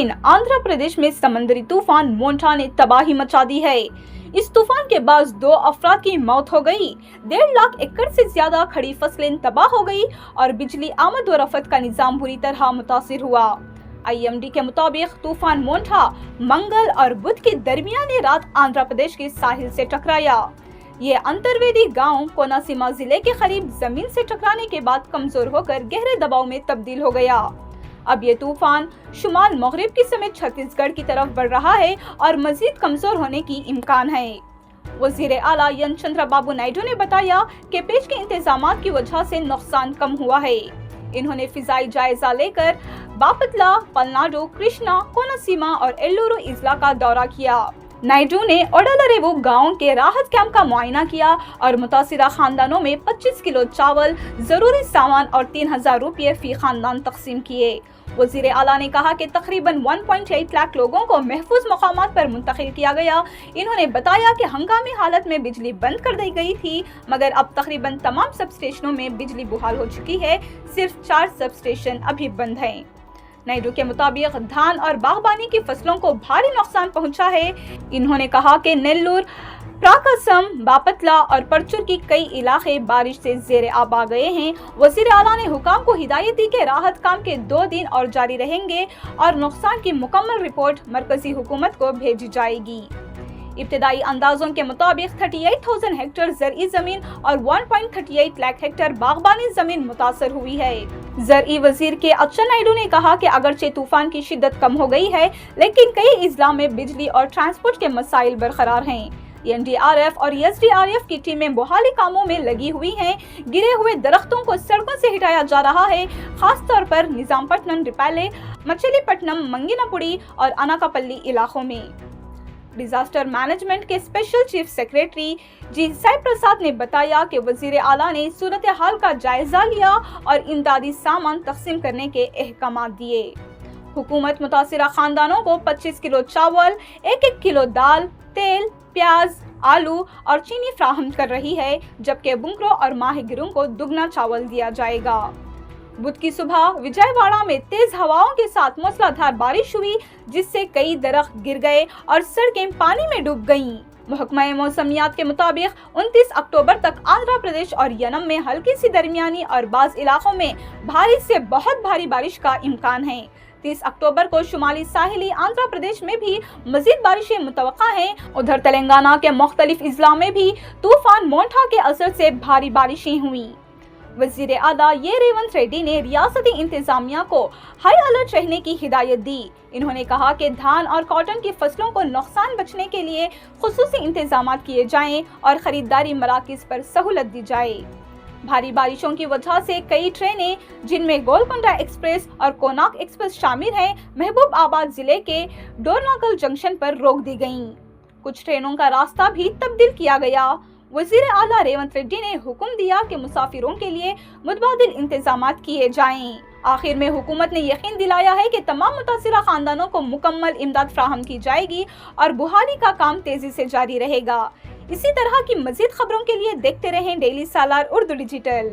दिन आंध्र प्रदेश में समुद्री तूफान मोंटा ने तबाही मचा दी है। इस तूफान के बाद 2 अफराद की मौत हो गई, 1.5 लाख एकड़ से ज्यादा खड़ी फसलें तबाह हो गई और बिजली आमद व रफत का निजाम बुरी तरह मुतासिर हुआ। IMD के मुताबिक तूफान मोंटा मंगल और बुध के दरमियानी रात आंध्र प्रदेश के साहिल से टकराया। ये अंतर्वेदी गांव कोनासीमा जिले के करीब जमीन से टकराने के बाद कमजोर होकर गहरे दबाव में तब्दील हो गया। अब ये तूफान शुमाल मगरिब की समेत छत्तीसगढ़ की तरफ बढ़ रहा है और मजीद कमजोर होने की इम्कान है। वजीर आला एन चंद्रबाबू नायडू ने बताया कि पेश के इंतजामात की वजह से नुकसान कम हुआ है। इन्होंने फिजाई जायजा लेकर बापतला, पलनाडु, कृष्णा, कोनासीमा और एल्लूरू इजला का दौरा किया। नायडू ने ओडलरेवु गांव के राहत कैंप का मुआयना किया और मुतासिरा खानदानों में 25 किलो चावल, जरूरी सामान और 3000 रुपये फी खानदान तकसीम किए। वजीर आला ने कहा कि तकरीबन 1.8 लाख लोगों को महफूज मकामात पर मुंतकिल किया गया। इन्होंने बताया कि हंगामी हालत में बिजली बंद कर दी गई थी, मगर अब तकरीबन तमाम सब स्टेशनों में बिजली बहाल हो चुकी है। सिर्फ 4 सब स्टेशन अभी बंद हैं। नायडू के मुताबिक धान और बागबानी की फसलों को भारी नुकसान पहुंचा है। इन्होंने कहा कि नेल्लूर, प्राकसम, बापतला और परचूर की कई इलाके बारिश से जेर आब आ गए हैं। वजीर आला ने हुकाम को हिदायत दी कि राहत काम के 2 दिन और जारी रहेंगे और नुकसान की मुकम्मल रिपोर्ट मरकजी हुकूमत को भेजी जाएगी। इब्तदाई अंदाजों के मुताबिक 38,000 हेक्टेयर ज़रई जमीन और 1.38 लाख हेक्टेयर बागबानी जमीन मुतासर हुई है। ज़रई वजीर के अच्चन नायडू ने कहा कि अगरचे तूफान की शिद्दत कम हो गई है, लेकिन कई इजला में बिजली और ट्रांसपोर्ट के मसाइल बरकरार हैं। NDRF और SDRF की टीमें बहाली कामों में लगी हुई हैं। गिरे हुए दरख्तों को सड़कों से हटाया जा रहा है, खास तौर पर निजामपट्टनम, रिपाले, मछलीपट्टनम, मंगिनापुड़ी और अनाकापल्ली इलाकों में। डिजास्टर मैनेजमेंट के स्पेशल चीफ सेक्रेटरी जी साई प्रसाद ने बताया कि वजीर आला ने सूरत हाल का जायजा लिया और इमदादी सामान तकसीम करने के अहकाम दिए। हुकूमत मुतासिरा खानदानों को 25 किलो चावल, 1-1 किलो दाल, तेल, प्याज, आलू और चीनी फ्राहम कर रही है, जबकि बुंगरों और माहिगिरों को दुगना चावल दिया जाएगा। बुध की सुबह विजयवाड़ा में तेज हवाओं के साथ मूसलाधार बारिश हुई, जिससे कई दरख्त गिर गए और सड़कें पानी में डूब गईं। महकमा मौसमियात के मुताबिक 29 अक्टूबर तक आंध्र प्रदेश और यनम में हल्की सी दरमियानी और बाज़ इलाकों में भारी से बहुत भारी बारिश का इम्कान है। 30 अक्टूबर को शुमाली साहिली आंध्र प्रदेश में भी मजीद बारिशें मुतवक्का हैं। उधर तेलंगाना के मुख्तलिफ इजला में भी तूफान मोंटा के असर से भारी बारिशें हुई। वजीर आला रेवंत रेड्डी ने रियासती इंतजामिया को हाई अलर्ट रहने की हिदायत दी। इन्होंने कहा कि धान और कॉटन की फसलों को नुकसान बचने के लिए खुसूसी इंतजाम किए जाएं और खरीदारी मराकिज पर सहूलत दी जाए। भारी बारिशों की वजह से कई ट्रेनें, जिनमें गोलकोंडा एक्सप्रेस और कोनाक एक्सप्रेस शामिल हैं, महबूब आबाद जिले के डोरनाकल जंक्शन पर रोक दी गईं। कुछ ट्रेनों का रास्ता भी तब्दील किया गया। वजीर आला रेवंत रेड्डी ने हुक्म दिया कि मुसाफिरों के लिए मुतबादिल इंतजामात किए जाएं। आखिर में हुकूमत ने यकीन दिलाया है कि तमाम मुतासिरा खानदानों को मुकम्मल इमदाद फ्राहम की जाएगी और बहाली का काम तेजी से जारी रहेगा। इसी तरह की मजीद खबरों के लिए देखते रहें डेली सालार उर्दू डिजिटल।